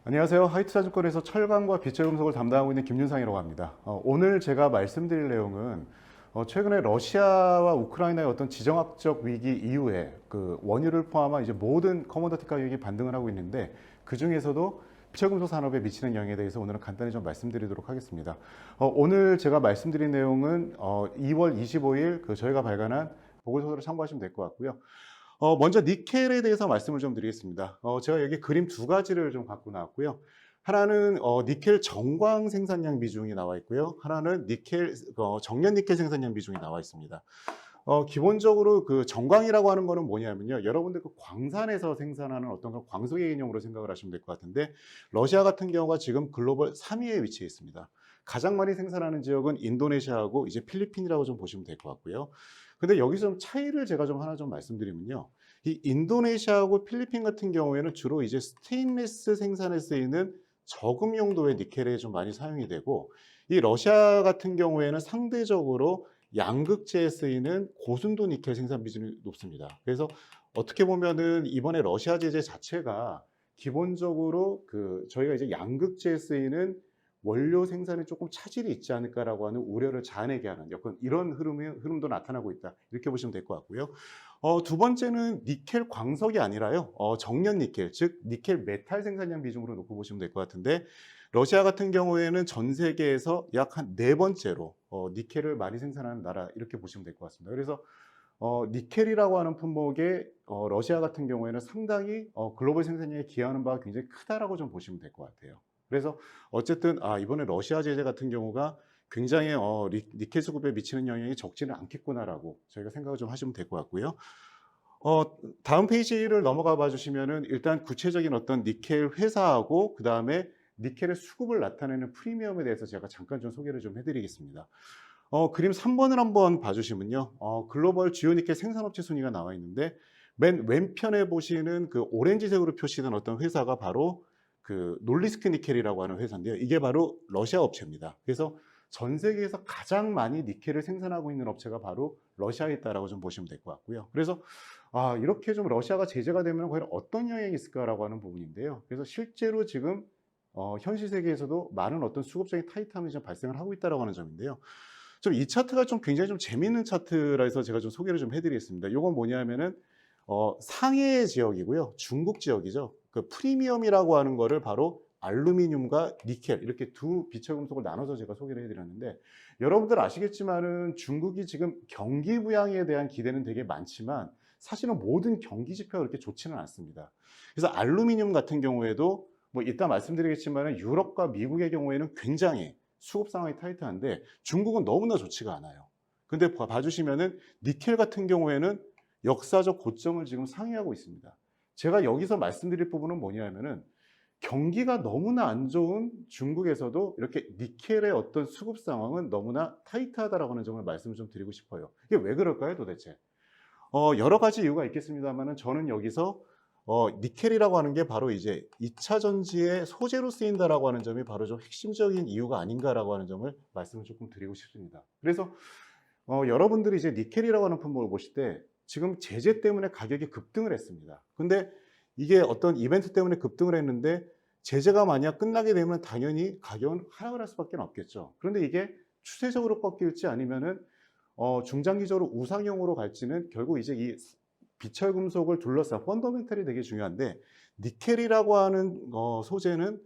안녕하세요. 하이투자증권에서 철강과 비철금속을 담당하고 있는 김윤상이라고 합니다. 오늘 제가 말씀드릴 내용은 최근에 러시아와 우크라이나의 어떤 지정학적 위기 이후에 그 원유를 포함한 이제 모든 커머더티 가격이 반등을 하고 있는데, 그 중에서도 비철금속 산업에 미치는 영향에 대해서 오늘은 간단히 좀 말씀드리도록 하겠습니다. 오늘 제가 말씀드린 내용은 2월 25일 저희가 발간한 보고서를 참고하시면 될 것 같고요. 먼저 니켈에 대해서 말씀을 좀 드리겠습니다. 제가 여기 그림 두 가지를 좀 갖고 나왔고요. 하나는 니켈 정광 생산량 비중이 나와 있고요. 하나는 니켈 정년 니켈 생산량 비중이 나와 있습니다. 기본적으로 그 정광이라고 하는 거는 뭐냐면요, 여러분들 그 광산에서 생산하는 어떤 그 광석의 개념으로 생각을 하시면 될 것 같은데, 러시아 같은 경우가 지금 글로벌 3위에 위치해 있습니다. 가장 많이 생산하는 지역은 인도네시아하고 이제 필리핀이라고 좀 보시면 될 것 같고요. 근데 여기서 좀 차이를 제가 좀 하나 좀 말씀드리면요, 이 인도네시아하고 필리핀 같은 경우에는 주로 이제 스테인리스 생산에 쓰이는 저금 용도의 니켈에 좀 많이 사용이 되고, 이 러시아 같은 경우에는 상대적으로 양극재에 쓰이는 고순도 니켈 생산 비중이 높습니다. 그래서 어떻게 보면은 이번에 러시아 제재 자체가 기본적으로 저희가 이제 양극재에 쓰이는 원료 생산에 조금 차질이 있지 않을까라고 하는 우려를 자아내게 하는 약간 이런 흐름도 나타나고 있다, 이렇게 보시면 될 것 같고요. 두 번째는 니켈 광석이 아니라요, 정년 니켈, 즉 니켈 메탈 생산량 비중으로 놓고 보시면 될 것 같은데, 러시아 같은 경우에는 전 세계에서 약 한 네 번째로 니켈을 많이 생산하는 나라, 이렇게 보시면 될 것 같습니다. 그래서 니켈이라고 하는 품목에 러시아 같은 경우에는 상당히 글로벌 생산량에 기여하는 바가 굉장히 크다라고 좀 보시면 될 것 같아요. 그래서 어쨌든 이번에 러시아 제재 같은 경우가 굉장히 니켈 수급에 미치는 영향이 적지는 않겠구나라고 저희가 생각을 좀 하시면 될 것 같고요. 다음 페이지를 넘어가 봐 주시면은 일단 구체적인 어떤 니켈 회사하고 그 다음에 니켈의 수급을 나타내는 프리미엄에 대해서 제가 잠깐 좀 소개를 좀 해드리겠습니다. 그림 3번을 한번 봐주시면요, 글로벌 주요 니켈 생산업체 순위가 나와 있는데, 맨 왼편에 보시는 그 오렌지색으로 표시된 어떤 회사가 바로 그 놀리스크 니켈이라고 하는 회사인데요. 이게 바로 러시아 업체입니다. 그래서 전 세계에서 가장 많이 니켈을 생산하고 있는 업체가 바로 러시아에 있다라고 좀 보시면 될 것 같고요. 그래서 이렇게 좀 러시아가 제재가 되면 과연 어떤 영향이 있을까라고 하는 부분인데요. 그래서 실제로 지금 현실 세계에서도 많은 어떤 수급적인 타이트함이 좀 발생을 하고 있다라고 하는 점인데요. 좀 이 차트가 좀 굉장히 좀 재미있는 차트라 해서 제가 좀 소개를 좀 해드리겠습니다. 이건 뭐냐면은 상해 지역이고요, 중국 지역이죠. 그 프리미엄이라고 하는 거를 바로 알루미늄과 니켈, 이렇게 두 비철금속을 나눠서 제가 소개를 해드렸는데, 여러분들 아시겠지만은 중국이 지금 경기 부양에 대한 기대는 되게 많지만 사실은 모든 경기 지표가 그렇게 좋지는 않습니다. 그래서 알루미늄 같은 경우에도 뭐 이따 말씀드리겠지만은 유럽과 미국의 경우에는 굉장히 수급 상황이 타이트한데 중국은 너무나 좋지가 않아요. 근데 봐주시면은 니켈 같은 경우에는 역사적 고점을 지금 상회하고 있습니다. 제가 여기서 말씀드릴 부분은 뭐냐면은 경기가 너무나 안 좋은 중국에서도 이렇게 니켈의 어떤 수급 상황은 너무나 타이트하다라고 하는 점을 말씀을 좀 드리고 싶어요. 이게 왜 그럴까요, 도대체? 여러 가지 이유가 있겠습니다만은 저는 여기서 니켈이라고 하는 게 바로 이제 2차 전지의 소재로 쓰인다라고 하는 점이 바로 좀 핵심적인 이유가 아닌가라고 하는 점을 말씀을 조금 드리고 싶습니다. 그래서 여러분들이 이제 니켈이라고 하는 품목을 보실 때 지금 제재 때문에 가격이 급등을 했습니다. 근데 이게 어떤 이벤트 때문에 급등을 했는데, 제재가 만약 끝나게 되면 당연히 가격은 하락을 할 수밖에 없겠죠. 그런데 이게 추세적으로 꺾일지 아니면은 중장기적으로 우상향으로 갈지는 결국 이제 이 비철금속을 둘러싼 펀더멘털이 되게 중요한데, 니켈이라고 하는 소재는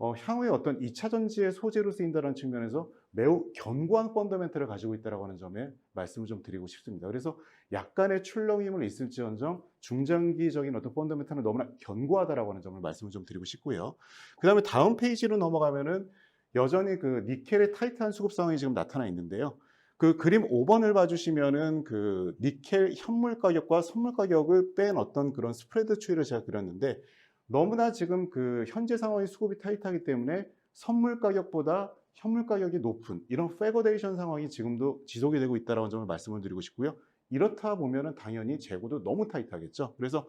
향후에 어떤 2차 전지의 소재로 쓰인다는 측면에서 매우 견고한 펀더멘털을 가지고 있다고 하는 점에 말씀을 좀 드리고 싶습니다. 그래서 약간의 출렁임을 있을지언정 중장기적인 어떤 펀더멘털은 너무나 견고하다라고 하는 점을 말씀을 좀 드리고 싶고요. 그 다음에 다음 페이지로 넘어가면은 여전히 그 니켈의 타이트한 수급 상황이 지금 나타나 있는데요. 그 그림 5번을 봐주시면은 그 니켈 현물 가격과 선물 가격을 뺀 어떤 그런 스프레드 추이를 제가 그렸는데, 너무나 지금 그 현재 상황이 수급이 타이트하기 때문에 선물 가격보다 현물 가격이 높은 이런 패거데이션 상황이 지금도 지속이 되고 있다는 점을 말씀을 드리고 싶고요. 이렇다 보면은 당연히 재고도 너무 타이트하겠죠. 그래서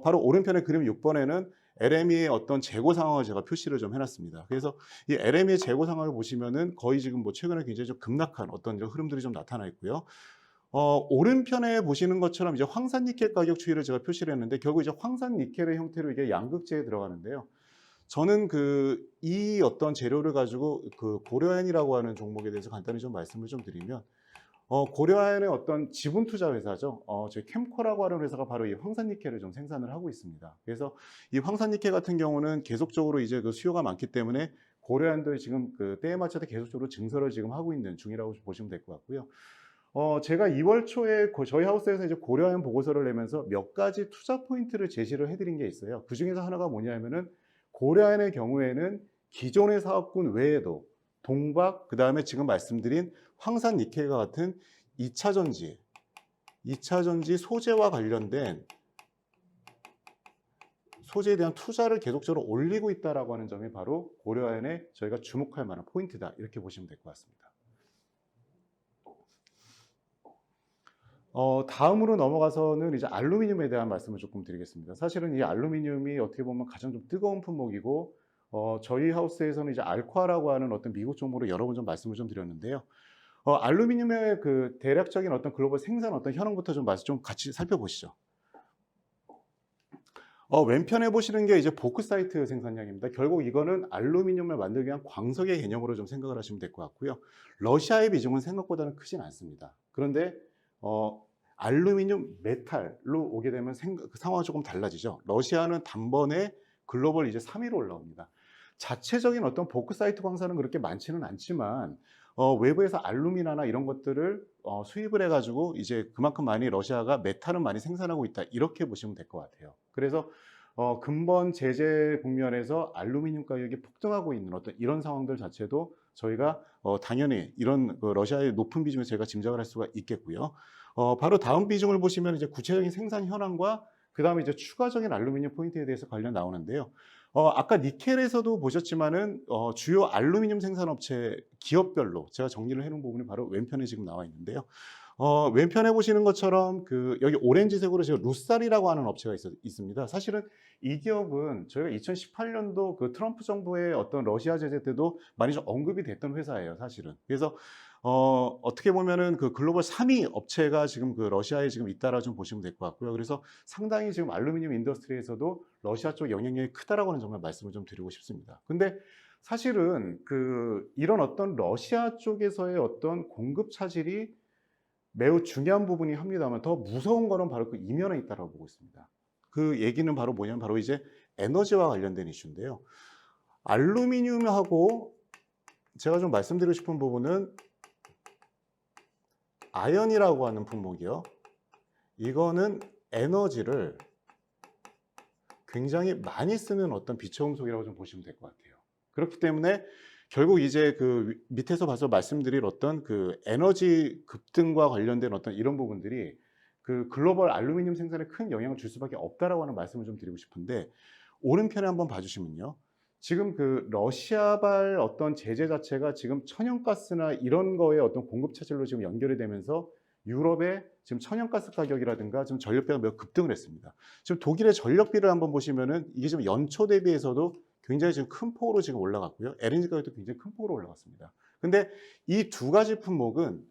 바로 오른편의 그림 6번에는 LME의 어떤 재고 상황을 제가 표시를 좀 해놨습니다. 그래서 이 LME의 재고 상황을 보시면은 거의 지금 뭐 최근에 굉장히 좀 급락한 어떤 흐름들이 좀 나타나 있고요. 오른편에 보시는 것처럼 이제 황산 니켈 가격 추이를 제가 표시를 했는데, 결국 이제 황산 니켈의 형태로 이게 양극재에 들어가는데요. 저는 이 어떤 재료를 가지고 고려엔이라고 하는 종목에 대해서 간단히 좀 말씀을 좀 드리면, 고려아연의 어떤 지분 투자 회사죠. 저희 캠코라고 하는 회사가 바로 이 황산니켈을 좀 생산을 하고 있습니다. 그래서 이 황산니켈 같은 경우는 계속적으로 이제 수요가 많기 때문에 고려아연도 지금 때에 맞춰서 계속적으로 증설을 지금 하고 있는 중이라고 보시면 될 것 같고요. 제가 2월 초에 저희 하우스에서 이제 고려아연 보고서를 내면서 몇 가지 투자 포인트를 제시를 해드린 게 있어요. 그 중에서 하나가 뭐냐면은 고려아연의 경우에는 기존의 사업군 외에도 동박, 그 다음에 지금 말씀드린 황산니켈과 같은 2차 전지 소재와 관련된 소재에 대한 투자를 계속적으로 올리고 있다라고 하는 점이 바로 고려아연에 저희가 주목할 만한 포인트다, 이렇게 보시면 될 것 같습니다. 다음으로 넘어가서는 이제 알루미늄에 대한 말씀을 조금 드리겠습니다. 사실은 이 알루미늄이 어떻게 보면 가장 좀 뜨거운 품목이고, 저희 하우스에서는 이제 알코아라고 하는 어떤 미국 종목으로 여러 번 좀 말씀을 좀 드렸는데요. 알루미늄의 대략적인 어떤 글로벌 생산 어떤 현황부터 좀 같이 살펴보시죠. 왼편에 보시는 게 이제 보크사이트 생산량입니다. 결국 이거는 알루미늄을 만들기 위한 광석의 개념으로 좀 생각을 하시면 될 것 같고요. 러시아의 비중은 생각보다는 크진 않습니다. 그런데 알루미늄 메탈로 오게 되면 상황이 조금 달라지죠. 러시아는 단번에 글로벌 이제 3위로 올라옵니다. 자체적인 어떤 보크사이트 광산은 그렇게 많지는 않지만 외부에서 알루미나나 이런 것들을 수입을 해가지고 이제 그만큼 많이 러시아가 메탈은 많이 생산하고 있다, 이렇게 보시면 될 것 같아요. 그래서 근본 제재 국면에서 알루미늄 가격이 폭등하고 있는 어떤 이런 상황들 자체도 저희가 당연히 이런 러시아의 높은 비중을 저희가 짐작을 할 수가 있겠고요. 바로 다음 비중을 보시면 이제 구체적인 생산 현황과 그 다음에 이제 추가적인 알루미늄 포인트에 대해서 관련 나오는데요. 아까 니켈에서도 보셨지만은 주요 알루미늄 생산업체 기업별로 제가 정리를 해놓은 부분이 바로 왼편에 지금 나와 있는데요. 왼편에 보시는 것처럼 여기 오렌지색으로 지금 루살이라고 하는 업체가 있습니다. 사실은 이 기업은 저희가 2018년도 트럼프 정부의 어떤 러시아 제재 때도 많이 좀 언급이 됐던 회사예요, 사실은. 그래서 어떻게 보면은 글로벌 3위 업체가 지금 러시아에 지금 있다라 좀 보시면 될 것 같고요. 그래서 상당히 지금 알루미늄 인더스트리에서도 러시아 쪽 영향력이 크다라고 하는 정말 말씀을 좀 드리고 싶습니다. 근데 사실은 이런 어떤 러시아 쪽에서의 어떤 공급 차질이 매우 중요한 부분이 합니다만, 더 무서운 거는 바로 이면에 있다고 보고 있습니다. 그 얘기는 바로 뭐냐면 바로 이제 에너지와 관련된 이슈인데요. 알루미늄하고 제가 좀 말씀드리고 싶은 부분은 아연이라고 하는 품목이요. 이거는 에너지를 굉장히 많이 쓰는 어떤 비초금속이라고 좀 보시면 될 것 같아요. 그렇기 때문에 결국 이제 밑에서 봐서 말씀드릴 어떤 에너지 급등과 관련된 어떤 이런 부분들이 글로벌 알루미늄 생산에 큰 영향을 줄 수밖에 없다라고 하는 말씀을 좀 드리고 싶은데, 오른편에 한번 봐주시면요. 지금 러시아발 어떤 제재 자체가 지금 천연가스나 이런 거에 어떤 공급 차질로 지금 연결이 되면서 유럽의 지금 천연가스 가격이라든가 지금 전력비가 매우 급등을 했습니다. 지금 독일의 전력비를 한번 보시면은 이게 지금 연초 대비해서도 굉장히 지금 큰 폭으로 지금 올라갔고요. LNG 가격도 굉장히 큰 폭으로 올라갔습니다. 근데 이 두 가지 품목은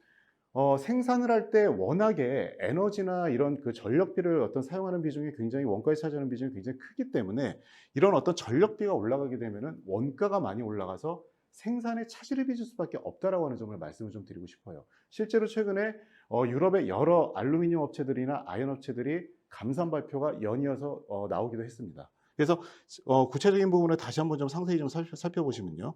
생산을 할 때 워낙에 에너지나 이런 전력비를 어떤 사용하는 비중이 굉장히 원가에 차지하는 비중이 굉장히 크기 때문에 이런 어떤 전력비가 올라가게 되면은 원가가 많이 올라가서 생산에 차질을 빚을 수밖에 없다라고 하는 점을 말씀을 좀 드리고 싶어요. 실제로 최근에 유럽의 여러 알루미늄 업체들이나 아연 업체들이 감산 발표가 연이어서 나오기도 했습니다. 그래서 구체적인 부분을 다시 한번 좀 상세히 좀 살펴보시면요.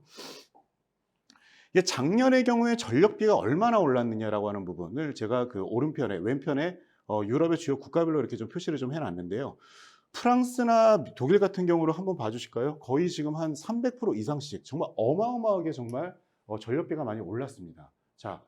이게 작년의 경우에 전력비가 얼마나 올랐느냐라고 하는 부분을 제가 오른편에, 왼편에 유럽의 주요 국가별로 이렇게 좀 표시를 좀 해놨는데요. 프랑스나 독일 같은 경우로 한번 봐주실까요? 거의 지금 한 300% 이상씩 정말 어마어마하게 정말 전력비가 많이 올랐습니다. 자,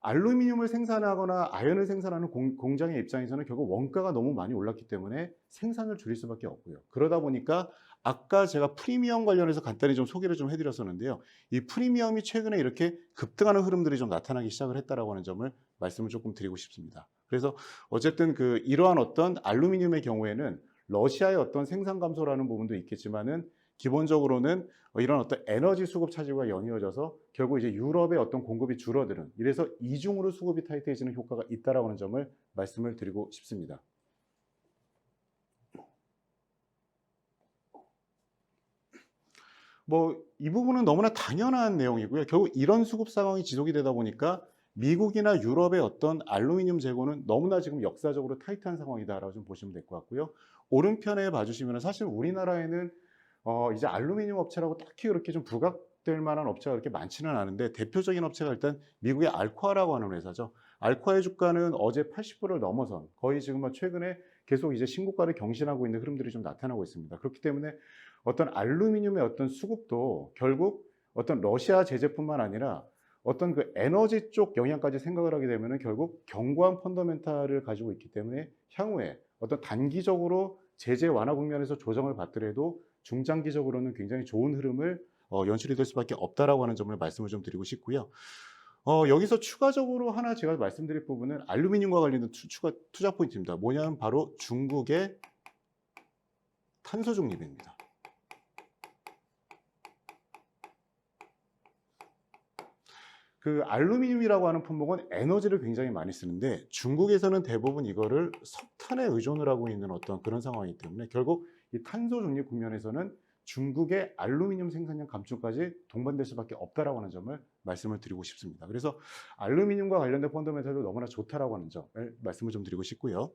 알루미늄을 생산하거나 아연을 생산하는 공장의 입장에서는 결국 원가가 너무 많이 올랐기 때문에 생산을 줄일 수밖에 없고요. 그러다 보니까 아까 제가 프리미엄 관련해서 간단히 좀 소개를 좀 해드렸었는데요. 이 프리미엄이 최근에 이렇게 급등하는 흐름들이 좀 나타나기 시작을 했다라고 하는 점을 말씀을 조금 드리고 싶습니다. 그래서 어쨌든 이러한 어떤 알루미늄의 경우에는 러시아의 어떤 생산 감소라는 부분도 있겠지만은 기본적으로는 이런 어떤 에너지 수급 차질과 연이어져서 결국 이제 유럽의 어떤 공급이 줄어드는, 이래서 이중으로 수급이 타이트해지는 효과가 있다라고 하는 점을 말씀을 드리고 싶습니다. 뭐 이 부분은 너무나 당연한 내용이고요. 결국 이런 수급 상황이 지속이 되다 보니까 미국이나 유럽의 어떤 알루미늄 재고는 너무나 지금 역사적으로 타이트한 상황이다라고 좀 보시면 될 것 같고요. 오른편에 봐주시면 사실 우리나라에는 이제 알루미늄 업체라고 딱히 그렇게 좀 부각될 만한 업체가 그렇게 많지는 않은데, 대표적인 업체가 일단 미국의 알코아라고 하는 회사죠. 알코아의 주가는 어제 80불을 넘어선, 거의 지금 뭐 최근에 계속 이제 신고가를 경신하고 있는 흐름들이 좀 나타나고 있습니다. 그렇기 때문에 어떤 알루미늄의 어떤 수급도 결국 어떤 러시아 제재뿐만 아니라 어떤 그 에너지 쪽 영향까지 생각을 하게 되면은 결국 견고한 펀더멘탈을 가지고 있기 때문에 향후에 어떤 단기적으로 제재 완화 국면에서 조정을 받더라도 중장기적으로는 굉장히 좋은 흐름을 연출이 될 수밖에 없다라고 하는 점을 말씀을 좀 드리고 싶고요. 여기서 추가적으로 하나 제가 말씀드릴 부분은 알루미늄과 관련된 추가 투자 포인트입니다. 뭐냐면 바로 중국의 탄소 중립입니다. 그 알루미늄이라고 하는 품목은 에너지를 굉장히 많이 쓰는데, 중국에서는 대부분 이거를 석탄에 의존을 하고 있는 어떤 그런 상황이기 때문에 결국 이 탄소 중립 국면에서는 중국의 알루미늄 생산량 감축까지 동반될 수밖에 없다라고 하는 점을 말씀을 드리고 싶습니다. 그래서 알루미늄과 관련된 펀더멘털도 너무나 좋다라고 하는 점을 말씀을 좀 드리고 싶고요.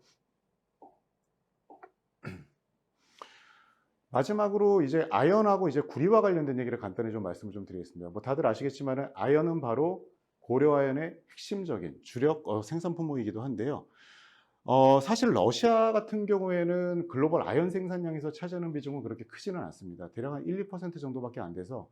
마지막으로 이제 아연하고 이제 구리와 관련된 얘기를 간단히 좀 말씀을 좀 드리겠습니다. 뭐 다들 아시겠지만 아연은 바로 고려아연의 핵심적인 주력 생산 품목이기도 한데요. 사실 러시아 같은 경우에는 글로벌 아연 생산량에서 차지하는 비중은 그렇게 크지는 않습니다. 대략 한 1, 2% 정도밖에 안 돼서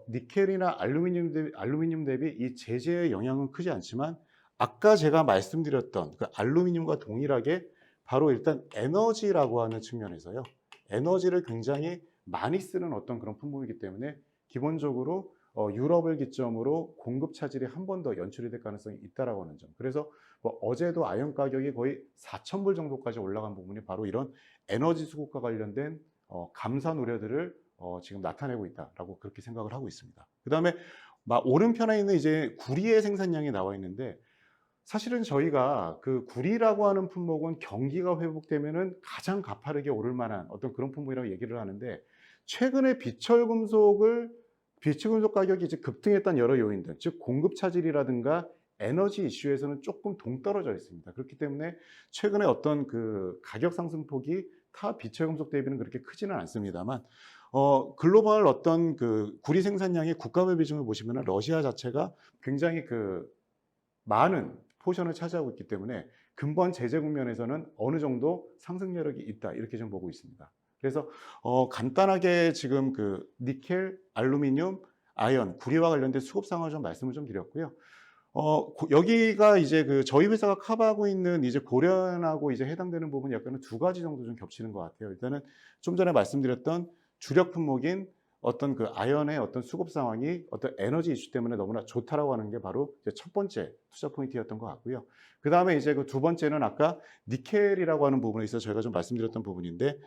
니켈이나 알루미늄 대비 이 제재의 영향은 크지 않지만, 아까 제가 말씀드렸던 그 알루미늄과 동일하게 바로 일단 에너지라고 하는 측면에서요, 에너지를 굉장히 많이 쓰는 어떤 그런 품목이기 때문에 기본적으로 유럽을 기점으로 공급 차질이 한 번 더 연출이 될 가능성이 있다라고 하는 점. 그래서 뭐 어제도 아연 가격이 거의 4,000불 정도까지 올라간 부분이 바로 이런 에너지 수급과 관련된 감산 우려들을 지금 나타내고 있다라고 그렇게 생각을 하고 있습니다. 그 다음에 오른편에 있는 이제 구리의 생산량이 나와 있는데, 사실은 저희가 그 구리라고 하는 품목은 경기가 회복되면은 가장 가파르게 오를 만한 어떤 그런 품목이라고 얘기를 하는데, 최근에 비철금속 가격이 이제 급등했던 여러 요인들, 즉 공급 차질이라든가 에너지 이슈에서는 조금 동떨어져 있습니다. 그렇기 때문에 최근에 어떤 그 가격 상승폭이 타 비철금속 대비는 그렇게 크지는 않습니다만, 글로벌 어떤 그 구리 생산량의 국가별 비중을 보시면 러시아 자체가 굉장히 그 많은 포션을 차지하고 있기 때문에 근본 제재 국면에서는 어느 정도 상승 여력이 있다, 이렇게 좀 보고 있습니다. 그래서 간단하게 지금 그 니켈, 알루미늄, 아연, 구리와 관련된 수급 상황을 좀 말씀을 좀 드렸고요. 여기가 이제 그 저희 회사가 커버하고 있는 이제 고려하고 이제 해당되는 부분이 약간은 두 가지 정도 좀 겹치는 것 같아요. 일단은 좀 전에 말씀드렸던 주력 품목인 어떤 그 아연의 어떤 수급 상황이 어떤 에너지 이슈 때문에 너무나 좋다라고 하는 게 바로 이제 첫 번째 투자 포인트였던 것 같고요. 그 다음에 이제 그 두 번째는 아까 니켈이라고 하는 부분에 있어서 저희가 좀 말씀드렸던 부분인데,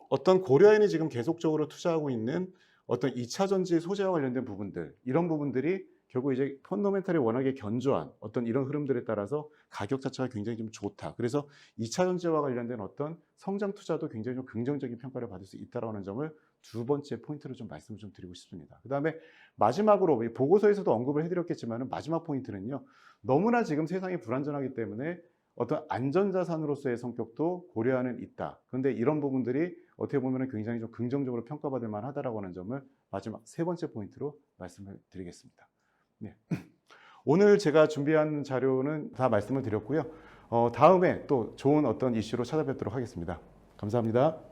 어떤 고려아연이 지금 계속적으로 투자하고 있는 어떤 2차 전지 소재와 관련된 부분들, 이런 부분들이 결국 이제 펀더멘탈이 워낙에 견조한 어떤 이런 흐름들에 따라서 가격 자체가 굉장히 좀 좋다. 그래서 2차 전지와 관련된 어떤 성장 투자도 굉장히 좀 긍정적인 평가를 받을 수 있다는 점을 두 번째 포인트로 좀 말씀을 좀 드리고 싶습니다. 그 다음에 마지막으로 보고서에서도 언급을 해드렸겠지만 마지막 포인트는요, 너무나 지금 세상이 불안전하기 때문에 어떤 안전자산으로서의 성격도 고려하는 있다. 그런데 이런 부분들이 어떻게 보면 굉장히 좀 긍정적으로 평가받을 만하다라고 하는 점을 마지막 세 번째 포인트로 말씀을 드리겠습니다. 네. 오늘 제가 준비한 자료는 다 말씀을 드렸고요. 다음에 또 좋은 어떤 이슈로 찾아뵙도록 하겠습니다. 감사합니다.